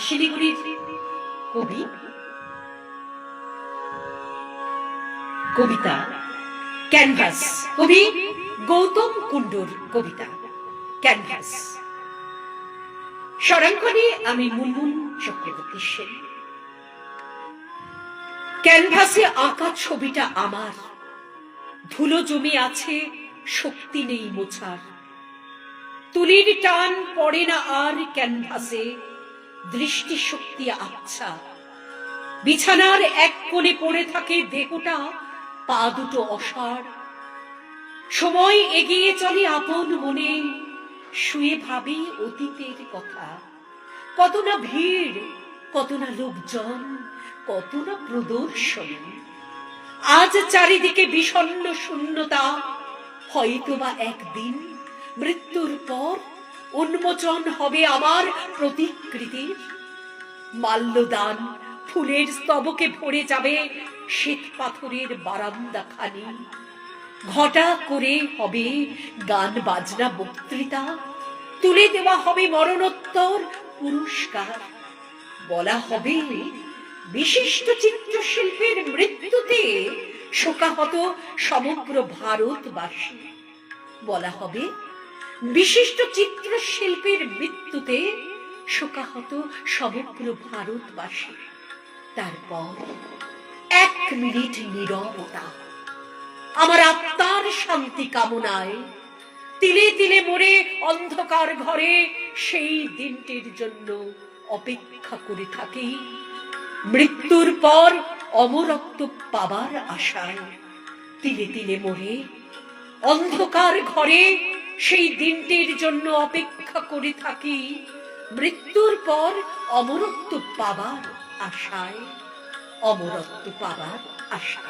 শিলিগুড়ির কবি, কবিতা ক্যানভাস, কবি গৌতম কুণ্ডুর কবিতা ক্যানভাস। স্বরাঙ্কনে আমি মুনমুন চক্রবর্তী সেন। ক্যানভাসে আঁকা ছবিটা আমার, ধুলো জমে আছে, শক্তি নেই মোছার। তুলির টান পড়ে না আর ক্যানভাসে, দৃষ্টিশক্তি আচ্ছা। বিছানার এক কোণে পড়ে থাকে দেহটা, পা দুটো অসাড়। সময় এগিয়ে চলে আপন মনে, শুয়ে ভাবি অতীতের কথা। কত না ভিড়, কত না লোকজন, কত না প্রদর্শনী। আজ চারিদিকে বিষণ্ণ শূন্যতা, হয়তোবা একদিন মৃত্যুর পর উন্মোচন হবে আমার প্রতিকৃতির। মাল্যদান ফুলের স্তবকে ভরে যাবে শ্বেত পাথরের বারান্দা খানি। ঘটা করে হবে গান বাজনা বক্তৃতা, তুলে দেওয়া হবে মরণোত্তর পুরস্কার। বলা হবে বিশিষ্ট চিত্রশিল্পীর মৃত্যুতে শোকাহত সমগ্র ভারতবাসী। বলা হবে বিশিষ্ট চিত্রশিল্পীর মৃত্যুতে শোকাহত সমগ্র ভারতবাসী। তারপর 1 মিনিট নীরবতা, আমার আত্মার শান্তি কামনায়। তিলে তিলে মরে অন্ধকার ঘরে সেই দিনটির জন্য অপেক্ষা করে থাকি। মৃত্যুর পর অমরত্ব পাবার আশায় তিলে তিলে মরে অন্ধকার ঘরে সেই দিনটির জন্য অপেক্ষা করে থাকি। মৃত্যুর পর অমরত্ব পাবার আশায়, অমরত্ব পাবার আশায়।